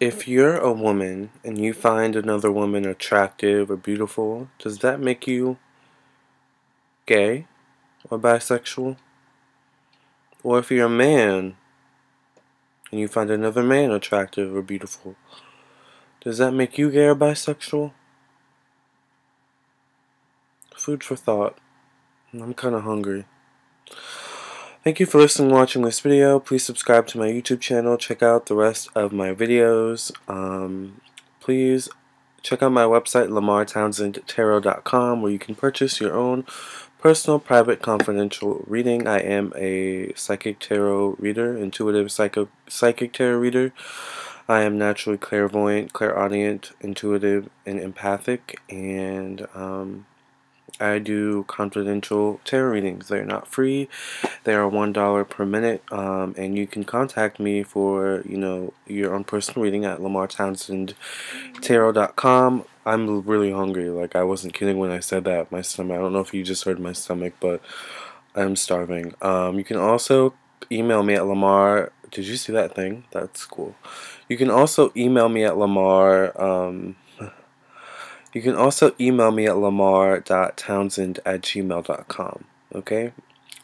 If you're a woman and you find another woman attractive or beautiful, does that make you gay or bisexual? Or if you're a man and you find another man attractive or beautiful, does that make you gay or bisexual? Food for thought. I'm kind of hungry. Thank you for listening and watching this video. Please subscribe to my YouTube channel. Check out the rest of my videos. Please check out my website, lamartownsendtarot.com, where you can purchase your own personal, private, confidential reading. I am a psychic tarot reader, intuitive psychic tarot reader. I am naturally clairvoyant, clairaudient, intuitive, and empathic, and I do confidential tarot readings. They're not free. They are $1 per minute, and you can contact me for your own personal reading at lamartownsendtarot.com. I'm really hungry. Like, I wasn't kidding when I said that. My stomach. I don't know if you just heard my stomach, but I'm starving. You can also email me at Lamar. Did you see that thing? That's cool. You can also email me at Lamar. You can also email me at lamar.townsend@gmail.com, okay?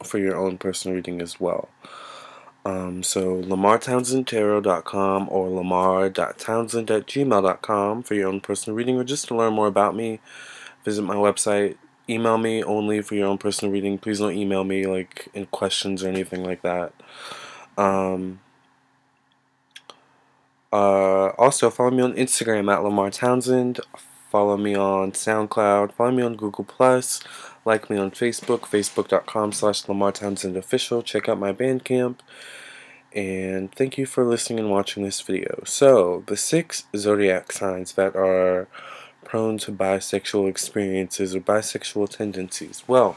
For your own personal reading as well. So lamartownsendtarot.com or lamar.townsend@gmail.com for your own personal reading, or just to learn more about me. Visit my website. Email me only for your own personal reading. Please don't email me like in questions or anything like that. Also, follow me on Instagram at Lamar Townsend. Follow me on SoundCloud. Follow me on Google+. Like me on Facebook, facebook.com/Lamar Townsend Official. Check out my Bandcamp. And thank you for listening and watching this video. So, the 6 zodiac signs that are prone to bisexual experiences or bisexual tendencies. Well,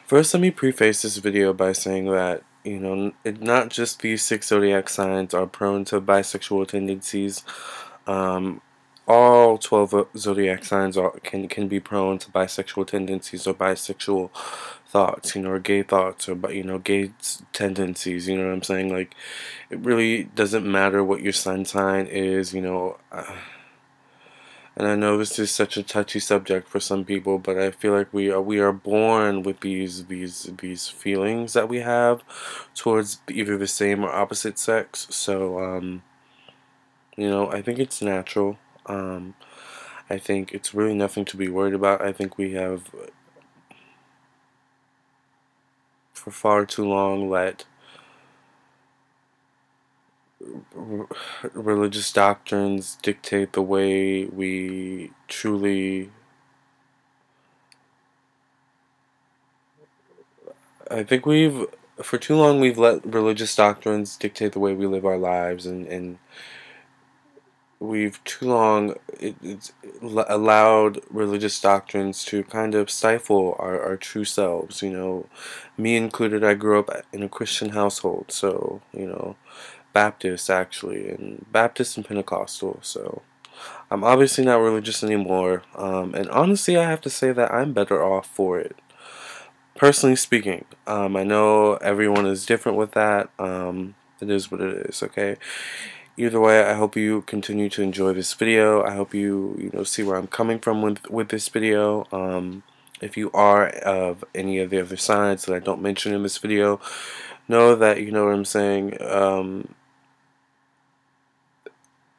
first let me preface this video by saying that not just these 6 zodiac signs are prone to bisexual tendencies. All 12 zodiac signs can be prone to bisexual tendencies or bisexual thoughts, or gay thoughts, or gay tendencies. You know what I'm saying? Like, it really doesn't matter what your sun sign is. And I know this is such a touchy subject for some people, but I feel like we are born with these feelings that we have towards either the same or opposite sex. So I think it's natural. I think it's really nothing to be worried about. I think we have for far too long let religious doctrines dictate the way we truly. I think for too long we've let religious doctrines dictate the way we live our lives, and we've too long allowed religious doctrines to kind of stifle our true selves. Me included. I grew up in a Christian household, so Baptist actually, and Baptist and Pentecostal. So I'm obviously not religious anymore, and honestly, I have to say that I'm better off for it. Personally speaking, I know everyone is different with that. It is what it is, okay? Either way, I hope you continue to enjoy this video. I hope you see where I'm coming from with this video. If you are of any of the other signs that I don't mention in this video, know that you know what I'm saying.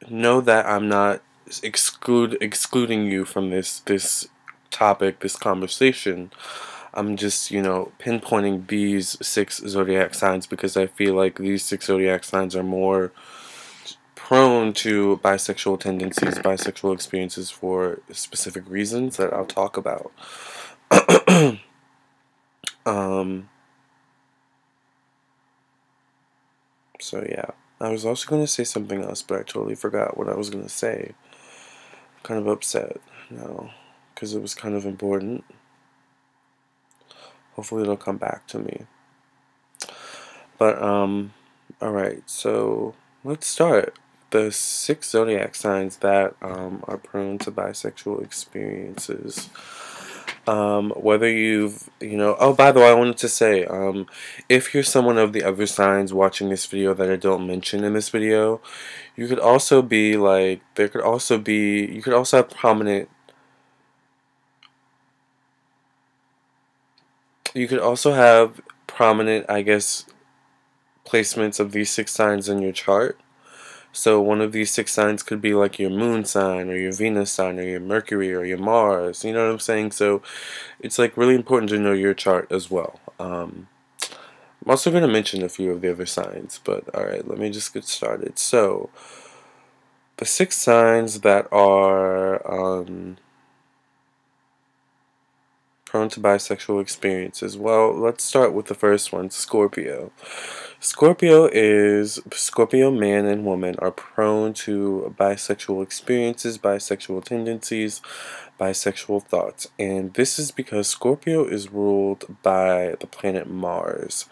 Know that I'm not excluding you from this topic, this conversation. I'm just, pinpointing these 6 zodiac signs because I feel like these 6 zodiac signs are more prone to bisexual tendencies, bisexual experiences for specific reasons that I'll talk about. So yeah, I was also going to say something else, but I totally forgot what I was going to say. I'm kind of upset now because it was kind of important. Hopefully it'll come back to me. But alright, so let's start. The 6 zodiac signs that are prone to bisexual experiences. Whether oh, by the way, I wanted to say, if you're someone of the other signs watching this video that I don't mention in this video, you could also be like, you could also have prominent, I guess, placements of these 6 signs in your chart. So one of these 6 signs could be like your moon sign or your Venus sign or your Mercury or your Mars. You know what I'm saying? So it's like really important to know your chart as well. I'm also going to mention a few of the other signs, but alright, let me just get started. So the 6 signs that are prone to bisexual experiences. Well, let's start with the first one, Scorpio. Scorpio man and woman are prone to bisexual experiences, bisexual tendencies, bisexual thoughts. And this is because Scorpio is ruled by the planet Mars,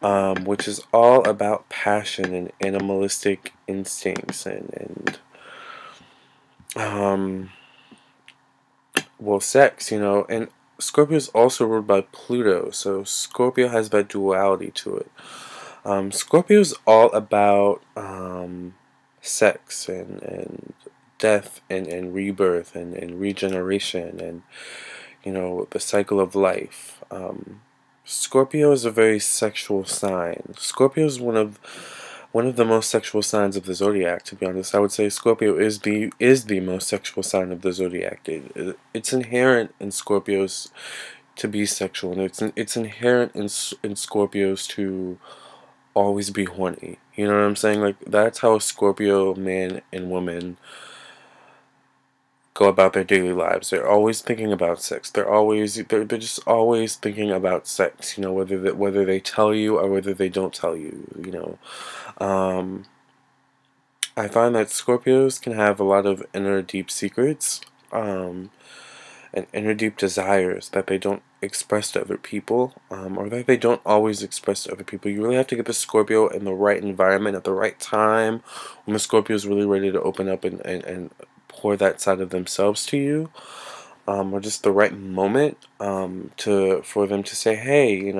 which is all about passion and animalistic instincts and well, sex, and Scorpio is also ruled by Pluto, so Scorpio has that duality to it. Scorpio is all about sex and death and rebirth and regeneration and the cycle of life. Scorpio is a very sexual sign. Scorpio is one of the most sexual signs of the zodiac. To be honest, I would say Scorpio is the most sexual sign of the zodiac. It's inherent in Scorpios to be sexual, and it's inherent in Scorpios to always be horny. You know what I'm saying? Like, that's how a Scorpio man and woman go about their daily lives. They're always thinking about sex. They're just always thinking about sex. Whether they tell you or whether they don't tell you. I find that Scorpios can have a lot of inner deep secrets, and inner deep desires that they don't express to other people, or that they don't always express to other people. You really have to get the Scorpio in the right environment at the right time, when the Scorpio is really ready to open up and pour that side of themselves to you, or just the right moment for them to say, hey,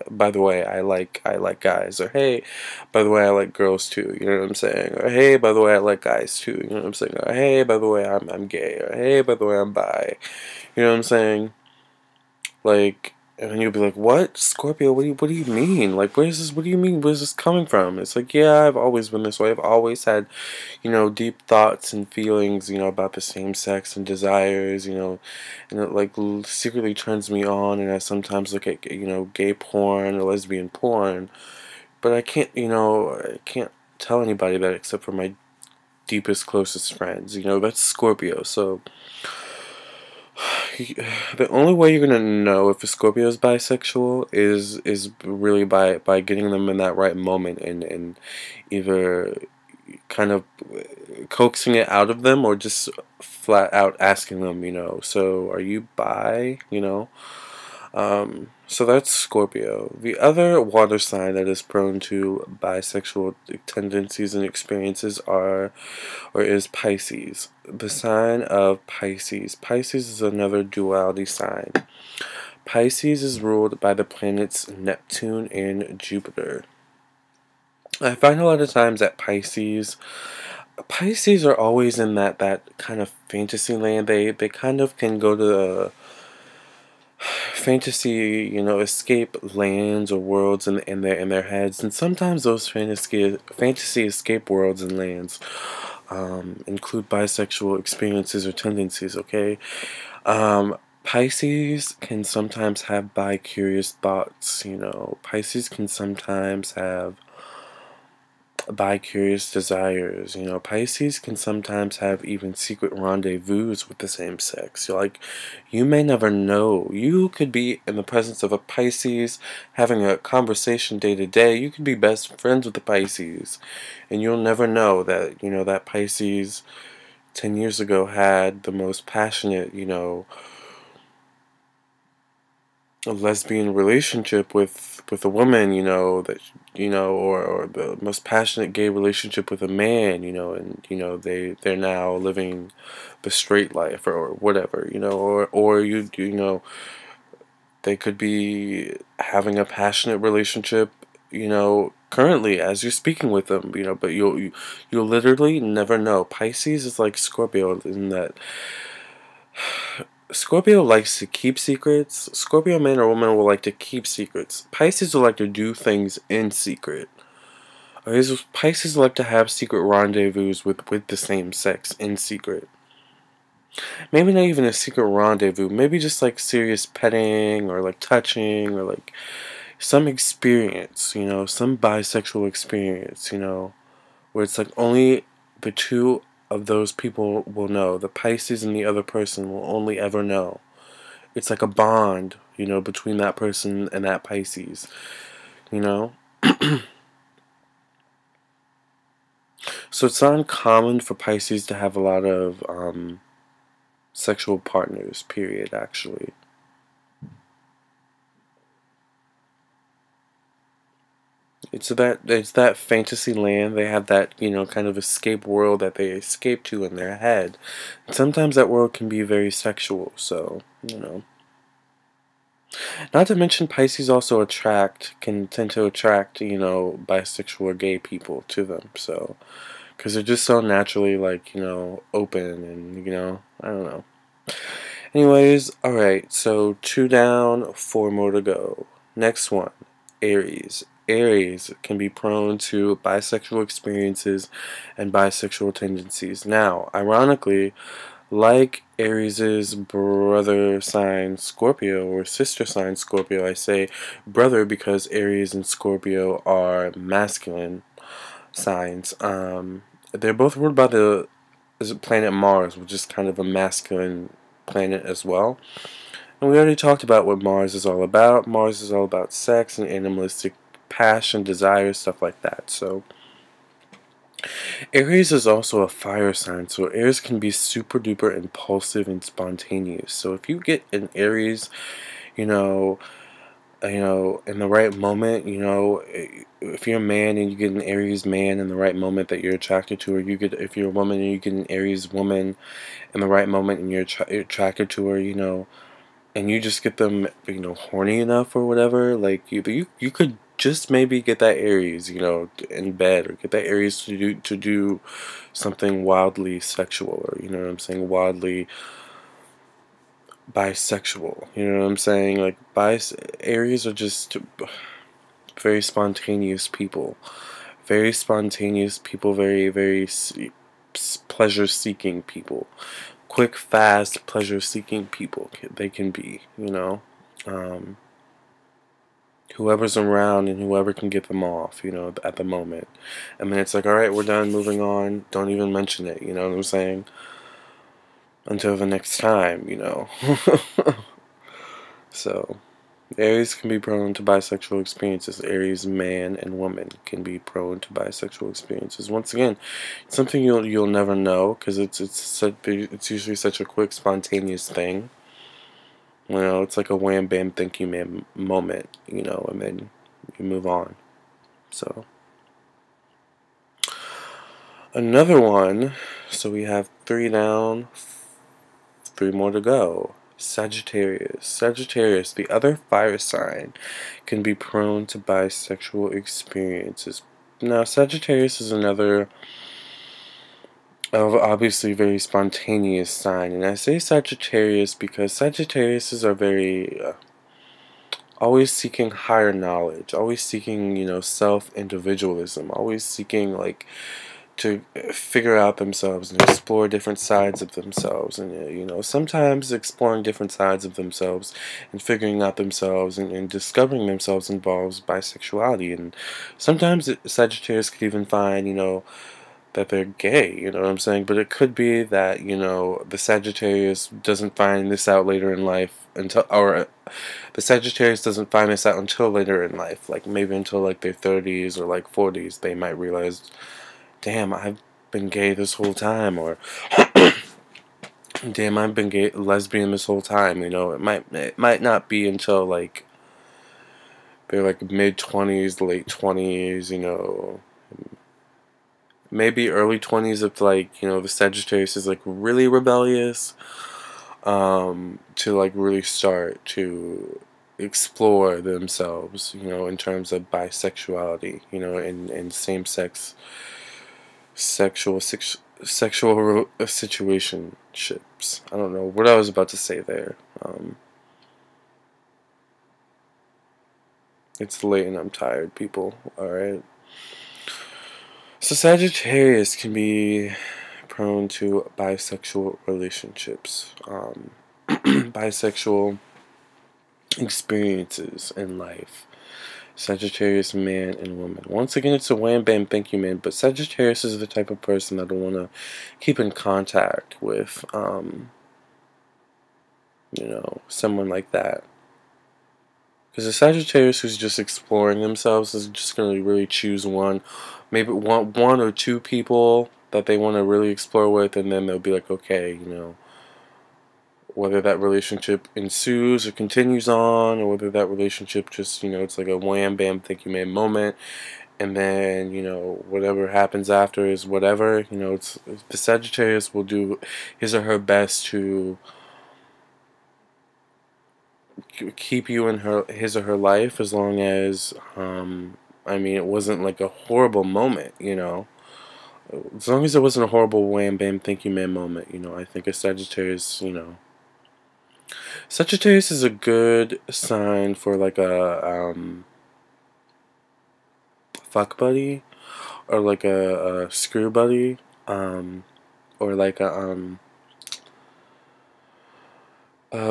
by the way, I like guys, or hey, by the way, I like girls too. You know what I'm saying? Or hey, by the way, I like guys too. You know what I'm saying? Or hey, by the way, I'm gay. Or hey, by the way, I'm bi. You know what I'm saying? Like, and then you'll be like, what? Scorpio, what do you mean? Like, what do you mean? Where's this coming from? It's like, yeah, I've always been this way. I've always had, deep thoughts and feelings, about the same sex and desires, and it, like, secretly turns me on, and I sometimes look at, gay porn or lesbian porn, but I can't tell anybody that except for my deepest, closest friends. That's Scorpio, so the only way you're gonna know if a Scorpio is bisexual is really by getting them in that right moment and either kind of coaxing it out of them or just flat out asking them, so are you bi, so that's Scorpio. The other water sign that is prone to bisexual tendencies and experiences is Pisces. The sign of Pisces. Pisces is another duality sign. Pisces is ruled by the planets Neptune and Jupiter. I find a lot of times that Pisces are always in that kind of fantasy land. They kind of can go to the fantasy, escape lands or worlds in their heads, and sometimes those fantasy escape worlds and lands include bisexual experiences or tendencies. Okay, Pisces can sometimes have bi-curious thoughts. Pisces can sometimes have bi-curious desires. Pisces can sometimes have even secret rendezvous with the same sex. You may never know. You could be in the presence of a Pisces having a conversation day to day. You could be best friends with the Pisces, and you'll never know that that Pisces 10 years ago had the most passionate a lesbian relationship with a woman, that or the most passionate gay relationship with a man, and they're now living the straight life or whatever, or they could be having a passionate relationship, currently as you're speaking with them, but you'll literally never know. Pisces is like Scorpio in that Scorpio likes to keep secrets. Scorpio man or woman will like to keep secrets. Pisces will like to do things in secret. Pisces like to have secret rendezvous with the same sex in secret. Maybe not even a secret rendezvous. Maybe just like serious petting or like touching or like some experience, some bisexual experience, where it's like only the two of those people will know. The Pisces and the other person will only ever know. It's like a bond, between that person and that Pisces, you know? So it's not uncommon for Pisces to have a lot of sexual partners, period, actually. It's that fantasy land. They have that, kind of escape world that they escape to in their head. And sometimes that world can be very sexual, so, Not to mention Pisces also can tend to attract, bisexual or gay people to them, so, because they're just so naturally, like, open and, I don't know. Anyways, alright, so 2 down, 4 more to go. Next one, Aries. Aries can be prone to bisexual experiences and bisexual tendencies. Now, ironically, like Aries' brother sign Scorpio or sister sign Scorpio, I say brother because Aries and Scorpio are masculine signs. They're both ruled by the planet Mars, which is kind of a masculine planet as well. And we already talked about what Mars is all about. Mars is all about sex and animalistic passion, desire, stuff like that. So Aries is also a fire sign, so Aries can be super duper impulsive and spontaneous. So if you get an Aries, you know, in the right moment, if you're a man and you get an Aries man in the right moment that you're attracted to, or if you're a woman and you get an Aries woman in the right moment and you're attracted to her, and you just get them, horny enough or whatever, like you could just maybe get that Aries, in bed, or get that Aries to do something wildly sexual, or what I'm saying, wildly bisexual. You know what I'm saying? Like Aries are just very spontaneous people, very spontaneous people, very very pleasure-seeking people, quick, fast, pleasure-seeking people. They can be, um, whoever's around and whoever can get them off, at the moment. And then it's like, all right, we're done, moving on. Don't even mention it. You know what I'm saying? Until the next time, So, Aries can be prone to bisexual experiences. Aries man and woman can be prone to bisexual experiences. Once again, it's something you'll never know because it's usually such a quick, spontaneous thing. It's like a wham bam thank you man moment, and then you move on. So another one. So we have 3 down, 3 more to go. Sagittarius. Sagittarius, the other fire sign, can be prone to bisexual experiences. Now, Sagittarius is another obviously very spontaneous sign, and I say Sagittarius because Sagittariuses are very always seeking higher knowledge, always seeking, self-individualism, always seeking, like, to figure out themselves and explore different sides of themselves, and sometimes exploring different sides of themselves and figuring out themselves and discovering themselves involves bisexuality, and sometimes Sagittarius could even find that they're gay, you know what I'm saying? But it could be that, the Sagittarius doesn't find this out later in life or the Sagittarius doesn't find this out until later in life, like maybe until like their 30s or like 40s, they might realize, damn, I've been gay this whole time, or damn, I've been gay, lesbian this whole time. You know, it might not be until like they're like mid-20s, late 20s. You know, maybe early 20s if like, you know, the Sagittarius is like really rebellious, to like really start to explore themselves, you know, in terms of bisexuality, you know, and same-sex sexual situationships. I don't know what I was about to say there. It's late and I'm tired, people. Alright. So Sagittarius can be prone to bisexual relationships, bisexual experiences in life. Sagittarius man and woman. Once again, it's a wham bam thank you man, but Sagittarius is the type of person that I want to keep in contact with, you know, someone like that. Because a Sagittarius who's just exploring themselves is just going to really choose maybe one or two people that they want to really explore with, and then they'll be like, okay, you know, whether that relationship ensues or continues on, or whether that relationship just, you know, it's like a wham bam thank you man moment, and then, you know, whatever happens after is whatever. You know, it's the Sagittarius will do his or her best to keep you in his or her life, as long as, I mean, it wasn't like a horrible moment, you know. As long as it wasn't a horrible wham bam thank you man moment, you know, I think a Sagittarius, you know. Sagittarius is a good sign for like a fuck buddy, or like a screw buddy, or like a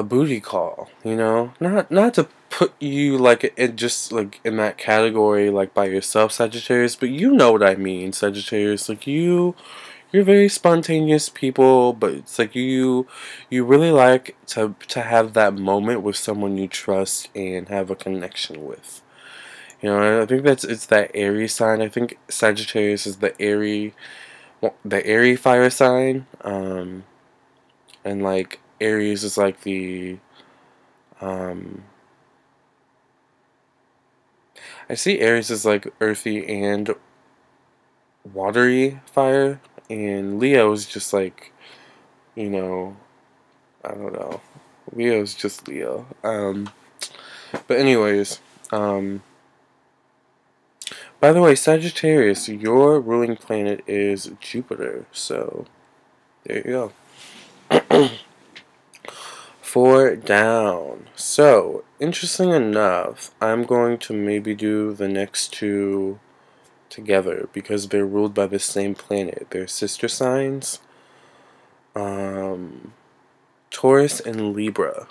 booty call, you know? Not to put you like it just like in that category like by yourself, Sagittarius, but you know what I mean, Sagittarius. Like you're very spontaneous people, but it's like you really like to have that moment with someone you trust and have a connection with. You know, I think it's that Aries sign. I think Sagittarius is the airy fire sign, and like Aries is like the um, I see Aries is like earthy and watery fire, and Leo is just like, you know, I don't know. Leo's just Leo. But anyways, by the way, Sagittarius, your ruling planet is Jupiter, so there you go. Four down. So, interesting enough, I'm going to maybe do the next two together because they're ruled by the same planet. They're sister signs. Um, Taurus and Libra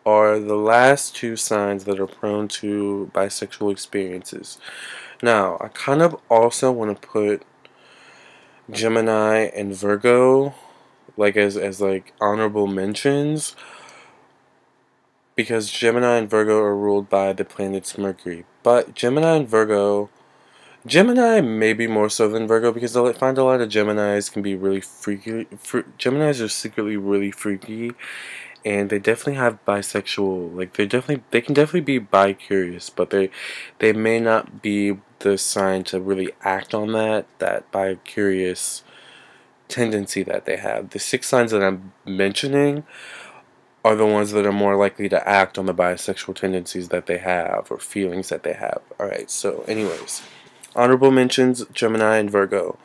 are the last two signs that are prone to bisexual experiences. Now, I kind of also want to put Gemini and Virgo like as like honorable mentions, because Gemini and Virgo are ruled by the planets Mercury. But Gemini maybe more so than Virgo, because I find a lot of Geminis can be really freaky. Geminis are secretly really freaky, and they definitely have bisexual. Like they can definitely be bi-curious, but they may not be the sign to really act on that bi-curious tendency that they have. The six signs that I'm mentioning are the ones that are more likely to act on the bisexual tendencies that they have or feelings that they have. Alright, so anyways, honorable mentions, Gemini and Virgo.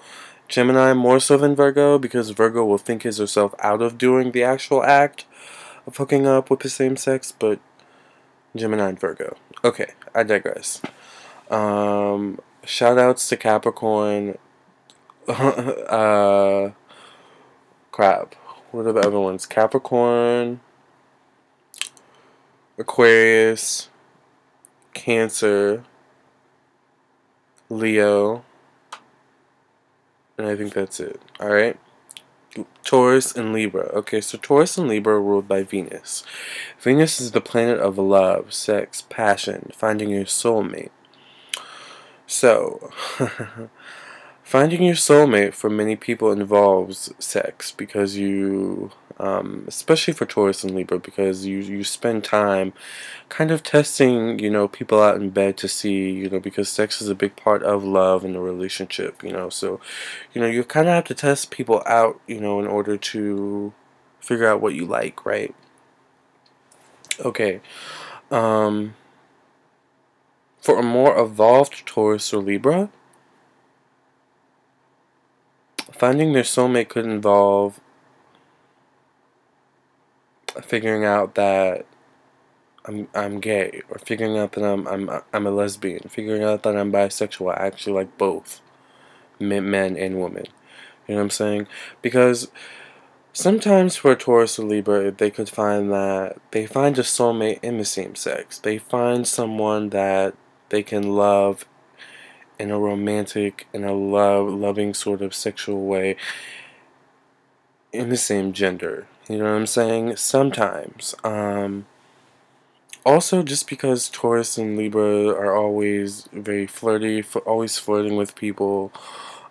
Gemini more so than Virgo, because Virgo will think his herself out of doing the actual act of hooking up with the same sex, but Gemini and Virgo. Okay, I digress. Shout outs to Capricorn. Crap. What are the other ones? Capricorn, Aquarius, Cancer, Leo, and I think that's it. Alright? Taurus and Libra. Okay, so Taurus and Libra are ruled by Venus. Venus is the planet of love, sex, passion, finding your soulmate. So, finding your soulmate for many people involves sex, because you especially for Taurus and Libra, because you spend time kind of testing, people out in bed to see, because sex is a big part of love and a relationship, so, you kind of have to test people out, in order to figure out what you like, right? Okay. Um, for a more evolved Taurus or Libra, finding their soulmate could involve figuring out that I'm gay, or figuring out that I'm a lesbian, figuring out that I'm bisexual. I actually like both men and women. You know what I'm saying? Because sometimes for a Taurus or Libra, they could find that they find a soulmate in the same sex. They find someone that they can love in a romantic, in a loving sort of sexual way in the same gender. You know what I'm saying? Sometimes. Also, just because Taurus and Libra are always very flirty, always flirting with people.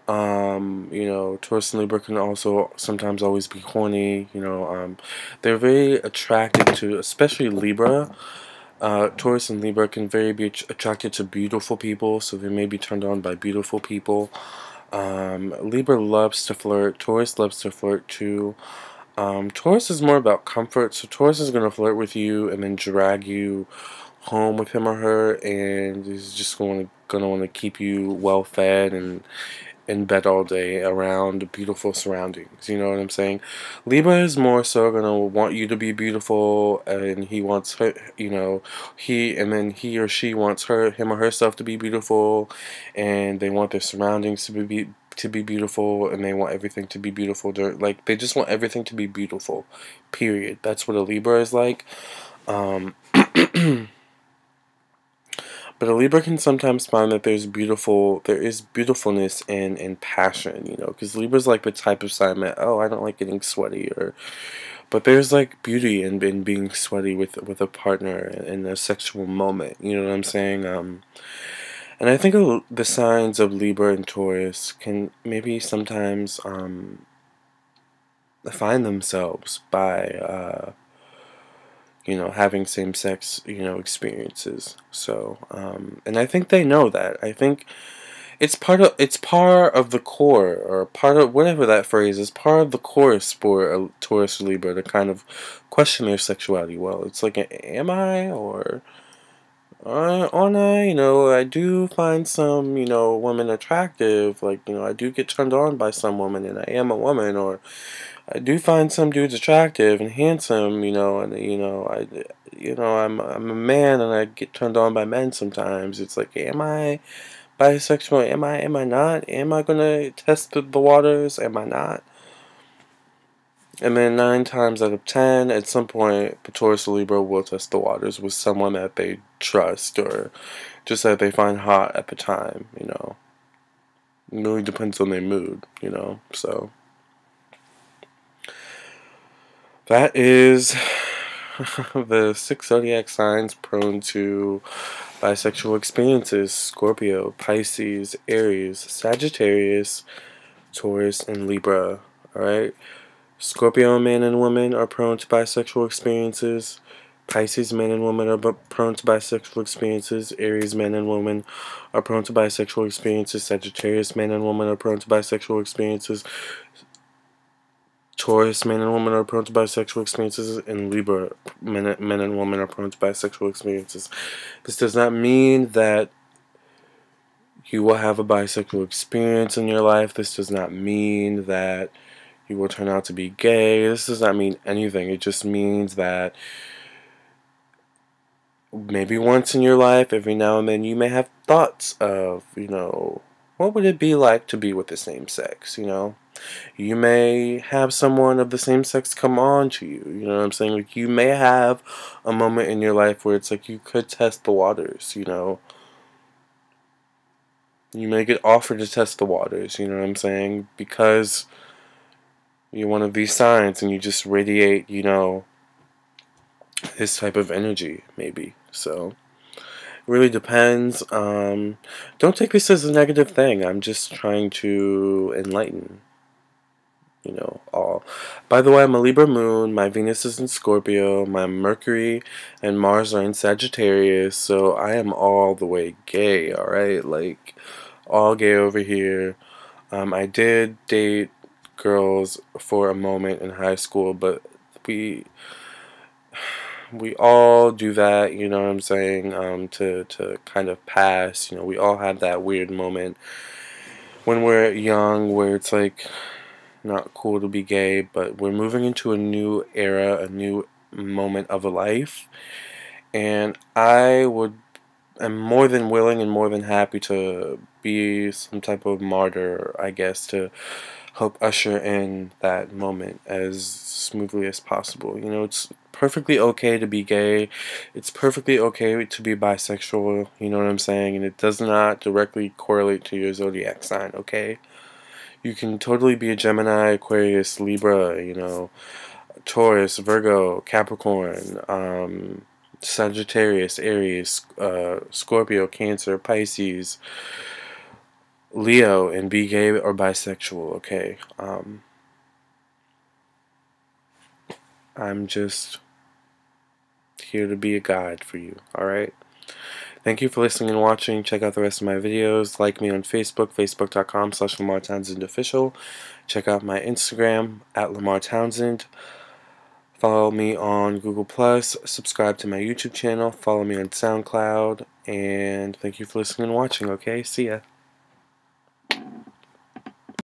Taurus and Libra can also sometimes always be horny. They're very attracted to, especially Libra. Taurus and Libra can very be attracted to beautiful people, so they may be turned on by beautiful people. Libra loves to flirt. Taurus loves to flirt too. Taurus is more about comfort, so Taurus is going to flirt with you and then drag you home with him or her, and is just going to want to keep you well fed and in bed all day around beautiful surroundings. You know what I'm saying? Libra is more so gonna want you to be beautiful, and he wants her. He or she wants him or herself to be beautiful, and they want their surroundings to be beautiful, and they want everything to be beautiful. They just want everything to be beautiful. Period. That's what a Libra is like. Um, But a Libra can sometimes find that there is beautifulness and passion, because Libra's like the type of sign that, oh, I don't like getting sweaty, but there's like beauty in being sweaty with a partner in a sexual moment, you know what I'm saying? And I think the signs of Libra and Taurus can maybe sometimes find themselves by having same-sex, experiences. So, and I think they know that. I think it's part of the core, or part of whatever that phrase is, part of the course for a Taurus or Libra to kind of question their sexuality. Well, it's like, am I, or aren't I? I do find some, women attractive. Like, I do get turned on by some women, and I am a woman, or I do find some dudes attractive and handsome, and I'm a man and I get turned on by men sometimes. It's like, am I bisexual? Am I not? Am I gonna test the waters? Am I not? And then 9 times out of 10, at some point, the Taurus or Libra will test the waters with someone that they trust, or just that they find hot at the time. It really depends on their mood. So that is the 6 zodiac signs prone to bisexual experiences: Scorpio, Pisces, Aries, Sagittarius, Taurus, and Libra. Alright? Scorpio men and women are prone to bisexual experiences. Pisces men and women are prone to bisexual experiences. Aries men and women are prone to bisexual experiences. Sagittarius men and women are prone to bisexual experiences. Taurus men and women are prone to bisexual experiences, and Libra men and women are prone to bisexual experiences. This does not mean that you will have a bisexual experience in your life. This does not mean that you will turn out to be gay. This does not mean anything. It just means that maybe once in your life, every now and then, you may have thoughts of, what would it be like to be with the same sex, You may have someone of the same sex come on to you, you know what I'm saying? Like, you may have a moment in your life where it's like you could test the waters, You may get offered to test the waters, you know what I'm saying? Because you're one of these signs and you just radiate, this type of energy, maybe. So, it really depends. Don't take this as a negative thing. I'm just trying to enlighten. you know, all. By the way, I'm a Libra moon. My Venus is in Scorpio. My Mercury and Mars are in Sagittarius. So I am all the way gay, alright? Like, all gay over here. I did date girls for a moment in high school, but we we all do that, you know what I'm saying, to kind of pass. You know, we all have that weird moment when we're young where it's like not cool to be gay, but we're moving into a new era, a new moment of a life, and am more than willing and more than happy to be some type of martyr, I guess, to help usher in that moment as smoothly as possible. You know, it's perfectly okay to be gay. It's perfectly okay to be bisexual, you know what I'm saying? And it does not directly correlate to your zodiac sign, okay? You can totally be a Gemini, Aquarius, Libra, you know, Taurus, Virgo, Capricorn, Sagittarius, Aries, Scorpio, Cancer, Pisces, Leo, and be gay or bisexual, okay? I'm just here to be a guide for you, alright? Thank you for listening and watching. Check out the rest of my videos. Like me on Facebook, facebook.com/LamarTownsendOfficial. Check out my Instagram, @LamarTownsend. Follow me on Google+, subscribe to my YouTube channel, follow me on SoundCloud, and thank you for listening and watching, okay? See ya.